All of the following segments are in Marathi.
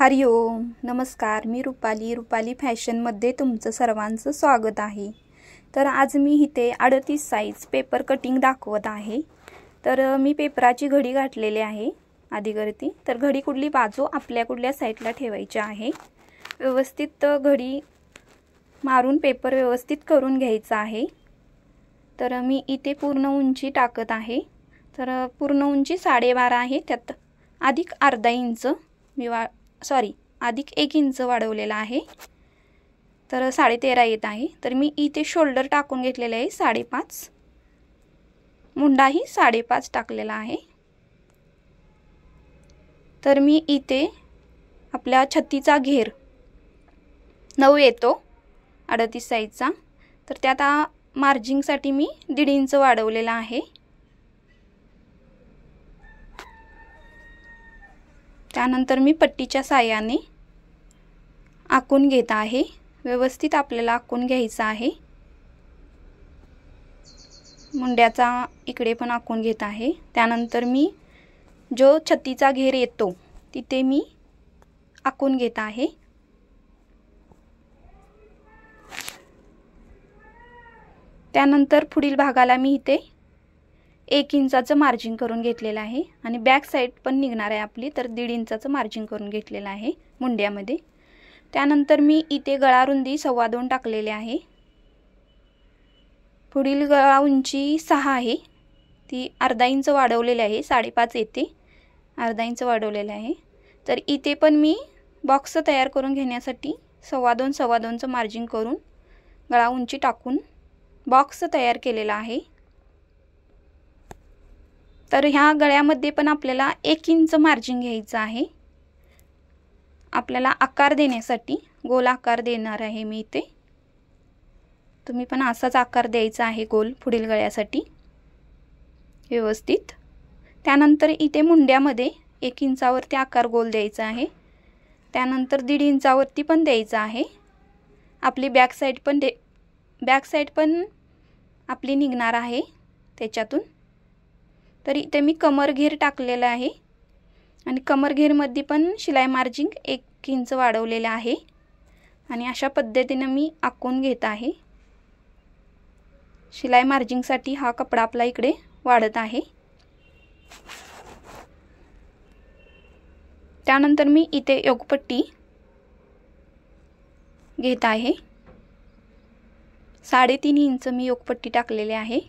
हरिओम नमस्कार। मी रुपाली फॅशनमध्ये तुमचं सर्वांचं स्वागत आहे। तर आज मी इथे 38 साइज पेपर कटिंग दाखवत आहे। तर मी पेपराची घडी घातलेली आहे आधीवरती। तर घडी कुठली बाजू आपल्या कुठल्या साइडला ठेवायची आहे, व्यवस्थित घडी मारून पेपर व्यवस्थित करून घ्यायचा आहे। तर मी इथे पूर्ण उंची टाकत आहे। तर पूर्ण उंची 12.5 आहे, त्यात अधिक अर्धा इंच मी अधिक 1 इंच वाढवलेला आहे, तर 13.5 येत आहे। तर मी इथे शोल्डर टाकून घेतलेले आहे 5.5, मुंडाही 5.5 टाकलेला आहे। तर मी इथे आपल्या छत्तीचा घेर 9 येतो 38 साइजचा, तर त्यात मार्जिंगसाठी मी 1.5 इंच वाढवलेला आहे। त्यानंतर मी पट्टीच्या साहाय्याने आखून घेत आहे। व्यवस्थित आपल्याला आखून घ्यायचा आहे। मुंड्याचा इकडे पण आखून घेत आहे। त्यानंतर मी जो छत्तीचा घेर येतो तिथे मी आखून घेत आहे। त्यानंतर पुढील भागाला मी इथे 1 इंचाचं मार्जिन करून घेतलेलं आहे आणि बॅक साइड पण निघणार आहे आपली, तर 1.5 इंचाचं मार्जिन करून घेतलेलं आहे मुंड्यामध्ये। त्यानंतर मी इथे गळा रुंदी 2.25 टाकलेले आहे। पुढील गळा उंची 6 आहे, ती अर्धा इंच वाढवलेली आहे, 5.5 येते, अर्धा इंच वाढवलेले आहे। तर इथे पण मी बॉक्स तयार करून घेण्यासाठी 2.25चं मार्जिन करून गळा उंची टाकून बॉक्स तयार केलेला आहे। तर ह्या गळ्यामध्ये पण आपल्याला 1 इंच मार्जिन घ्यायचं आहे। आपल्याला आकार देण्यासाठी गोल आकार देणार आहे मी इथे। तुम्ही पण असाच आकार द्यायचा आहे गोल पुढील गळ्यासाठी व्यवस्थित। त्यानंतर इथे मुंड्यामध्ये 1 इंचावरती आकार गोल द्यायचा आहे। त्यानंतर 1.5 इंचावरती पण द्यायचा आहे। आपली बॅक साइड पण आपली निघणार आहे त्याच्यातून। तर इथे मी कमर घेर टाकलेला आहे आणि कमर घेर मध्ये पण शिलाई मार्जिंग 1 इंच वाढवलेले आहे आणि अशा पद्धतीने मी आखून घेत आहे। शिलाई मार्जिंग साठी हा कपडा आपला इकडे वाढत आहे। त्यानंतर मी इथे योगपट्टी घेत आहे। 3.5 इंच मी योगपट्टी टाकलेली आहे।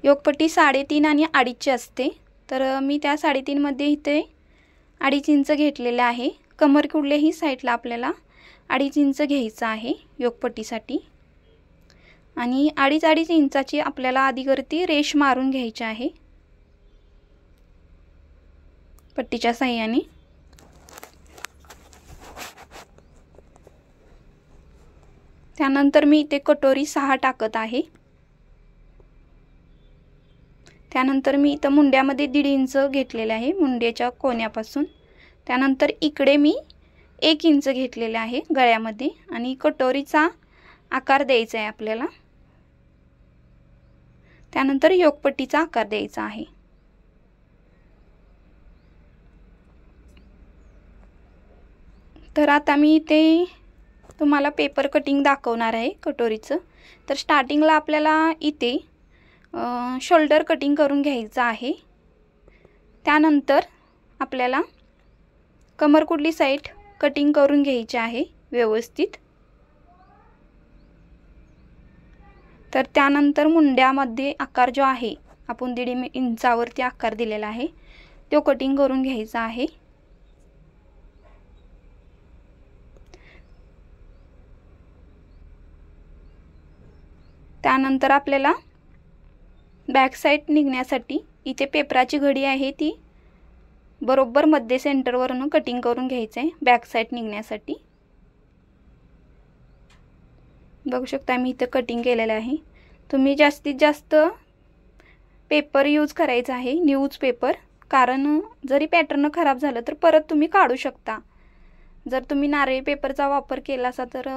योगपट्टी 3.5 आणि 2.5 असते, तर मी त्या 3.5 मध्ये इथे 2.5 इंच घेतलेले आहे। कमर कुठल्याही साइडला आपल्याला 2.5 इंच घ्यायचं आहे योगपट्टीसाठी आणि 2.5 इंचाची आपल्याला आधीवरती रेष मारून घ्यायची आहे पट्टीच्या साहाय्याने। त्यानंतर मी इथे कटोरी 6 टाकत आहे। त्यानंतर मी इथं मुंड्यामध्ये 1.5 इंच घेतलेले आहे मुंड्याच्या कोण्यापासून। त्यानंतर इकडे मी 1 इंच घेतलेले आहे गळ्यामध्ये आणि कटोरीचा आकार द्यायचा आहे आपल्याला। त्यानंतर योगपट्टीचा आकार द्यायचा आहे। तर आता मी इथे तुम्हाला पेपर कटिंग दाखवणार आहे कटोरीचं। तर स्टार्टिंगला आपल्याला इथे शोल्डर कटिंग करून घ्यायचं आहे। त्यानंतर आपल्याला कमर कुठली साइड कटिंग करून घ्यायची आहे व्यवस्थित। तर त्यानंतर मुंड्यामध्ये आकार जो आहे आपण 1.5 इंचावरती आकार दिलेला आहे तो कटिंग करून घ्यायचा आहे। त्यानंतर आपल्याला बॅक साइड निघण्यासाठी इथे पेपराची घडी आहे ती बरोबर मध्ये सेंटरवरून कटिंग करून घ्यायचं आहे बॅक साइड निघण्यासाठी। बघू शकता मी इथे कटिंग केलेलं आहे। तुम्ही जास्तीत जास्त पेपर यूज करायचा आहे, न्यूज पेपर, कारण जरी पॅटर्न खराब झालं तर परत तुम्ही काढू शकता। जर तुम्ही नारळी पेपरचा वापर केला असा तर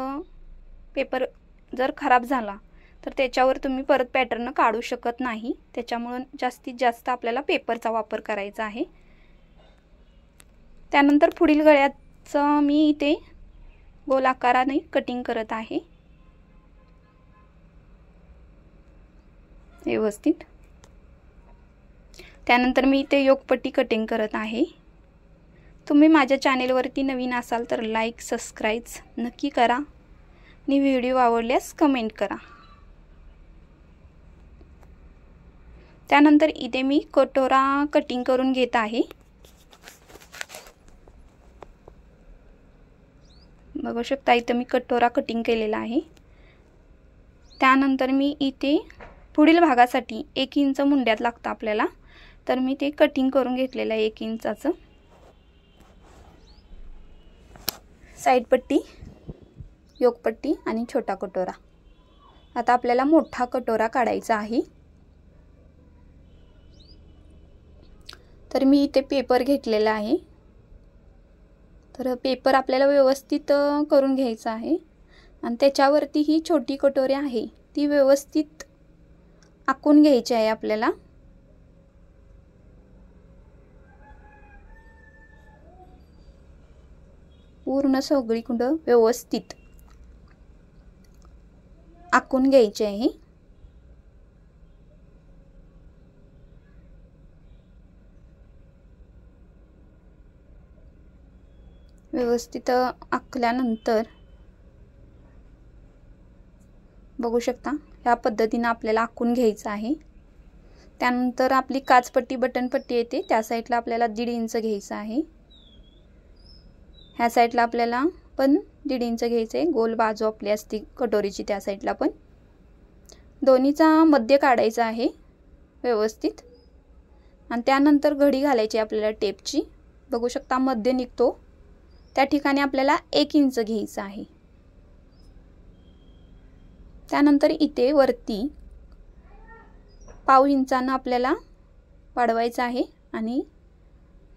पेपर जर खराब झाला तर त्याच्यावर तुम्ही परत पॅटर्न काढू शकत नाही। त्याच्यामुळे जास्तीत जास्त आपल्याला पेपरचा वापर करायचा आहे। त्यानंतर पुढील गळ्याचं मी इथे गोल आकाराने कटिंग करत आहे व्यवस्थित। त्यानंतर मी इथे योकपट्टी कटिंग करत आहे। तुम्ही माझ्या चॅनेलवरती नवीन असाल तर लाईक सबस्क्राइब नक्की करा आणि व्हिडिओ आवडल्यास कमेंट करा। त्यानंतर इथे मी कटोरा कटिंग करून घेत आहे। बघू शकता इथे मी कटोरा कटिंग केलेला आहे। त्यानंतर मी इथे पुढील भागासाठी 1 इंच मुंड्यात लागतं आपल्याला, तर मी ते कटिंग करून घेतलेलं आहे 1 इंचाचं। साइड पट्टी, योकपट्टी आणि छोटा कटोरा। आता आपल्याला मोठा कटोरा काढायचा आहे। तर मी इथे पेपर घेतलेला आहे। तर पेपर आपल्याला व्यवस्थित करून घ्यायचा आहे आणि त्याच्यावरती ही छोटी कटोरी आहे ती व्यवस्थित आखून घ्यायची आहे आपल्याला। पूर्ण सगळीकडे व्यवस्थित आखून घ्यायची आहे। व्यवस्थित आखल्यानंतर बघू शकता या पद्धतीने आपल्याला आखून घ्यायचं आहे। त्यानंतर आपली काचपट्टी बटन पट्टी येते त्या साईडला आपल्याला 1.5 इंच घ्यायचं आहे। ह्या साईडला आपल्याला पण 1.5 इंच घ्यायचं आहे। गोल बाजू आपली असते कटोरीची त्या साईडला पण दोन्हीचा मध्य काढायचा आहे व्यवस्थित। आणि त्यानंतर घडी घालायची आपल्याला टेपची। बघू शकता मध्य निघतो त्या ठिकाणी आपल्याला 1 इंच घ्यायचं आहे। त्यानंतर इथे वरती 1/2 इंचानं आपल्याला वाढवायचं आहे आणि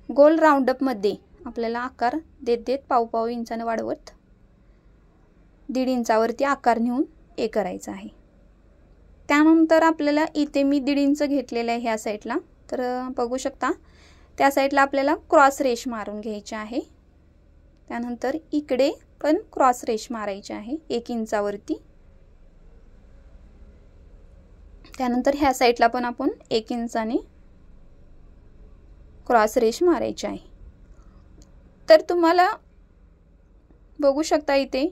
गोल राउंड अप मध्ये आपल्याला आकार देत देत 1/2 इंचानं वाढवत 1.5 इंचावरती आकार नेऊन हे करायचं आहे। त्यानंतर आपल्याला इथे मी 1.5 इंच घेतलेलं आहे ह्या साईडला। तर बघू शकता त्या साईडला आपल्याला क्रॉस रेष मारून घ्यायची आहे। त्यानंतर इकडे पण क्रॉस रेष मारायची आहे 1 इंचावरती। त्यानंतर ह्या साईडला पण आपण 1 इंचाने क्रॉस रेष मारायची आहे। तर तुम्हाला बघू शकता इथे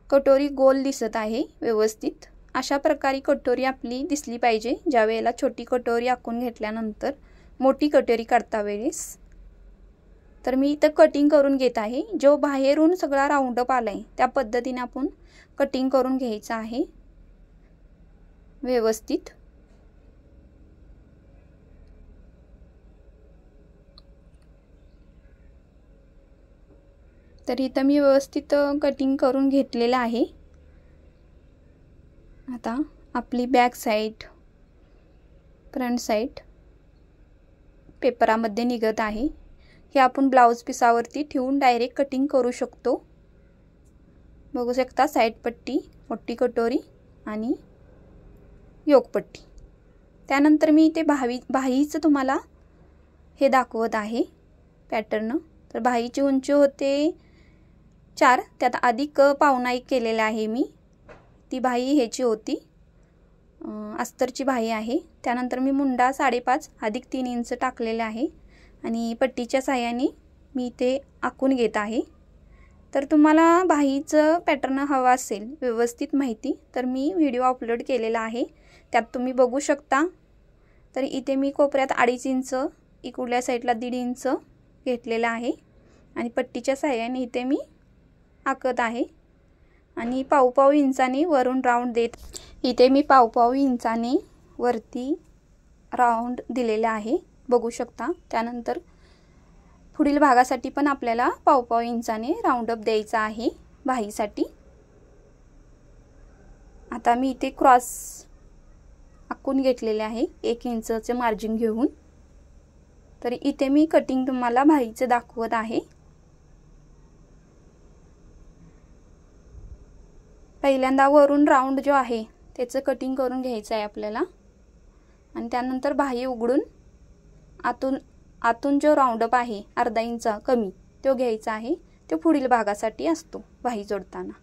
कटोरी गोल दिसत आहे व्यवस्थित। अशा प्रकारे कटोरी आपली दिसली पाहिजे ज्या वेळेला छोटी कटोरी आखून घेतल्यानंतर मोठी कटोरी काढता वेळेस। तर मी इथं कटिंग करून घेत आहे। जो बाहेरून सगळा राउंड अप आलाय त्या पद्धतीने आपण कटिंग करून घ्यायचं आहे व्यवस्थित। तर इथं मी व्यवस्थित कटिंग करून घेतलेलं आहे। आता आपली बॅक साइड फ्रंट साइड पेपरामध्ये निघत आहे। हे आपण ब्लाउज पिसावरती ठेवून डायरेक्ट कटिंग करू शकतो। बघू शकता साइड पट्टी, मोठी कटोरी आणि योकपट्टी। त्यानंतर मी इथे बाहीचं तुम्हाला हे दाखवत आहे पॅटर्न। तर बाहीची उंची होते 4, त्यात अधिक 1.5 केलेला आहे मी। ती बाही ह्याची होती अस्तरची बाही आहे। त्यानंतर मी मुंडा 5.5 अधिक 3 इंच टाकलेला आहे आणि पट्टीच्या साहाय्याने मी इथे आखून घेत आहे। तर तुम्हाला बाहीचं पॅटर्न हवा असेल व्यवस्थित माहिती तर मी व्हिडिओ अपलोड केलेला आहे त्यात तुम्ही बघू शकता। तर इथे मी कोपऱ्यात 2.5 इंच, इकडल्या साईडला 1.5 इंच घेतलेला आहे आणि पट्टीच्या साहाय्याने इथे मी आखत आहे आणि 1/2 इंचाने वरून राउंड देत इथे मी 1/2 इंचाने वरती राउंड दिलेला आहे बघू शकता। त्यानंतर पुढील भागासाठी पण आपल्याला 1/2 इंचाने राउंड अप द्यायचा आहे बाहीसाठी। आता मी इथे क्रॉस आखून घेतलेले आहे 1 इंचचे मार्जिन घेऊन। तर इथे मी कटिंग तुम्हाला बाहीचे दाखवत आहे। पहिल्यांदा वरून राउंड जो आहे त्याचं कटिंग करून घ्यायचं आहे आपल्याला आणि त्यानंतर बाही उघडून आतून आतून जो राऊंडअप आहे अर्धा इंच कमी तो घ्यायचा आहे, तो पुढील भागासाठी असतो वाही जोडताना।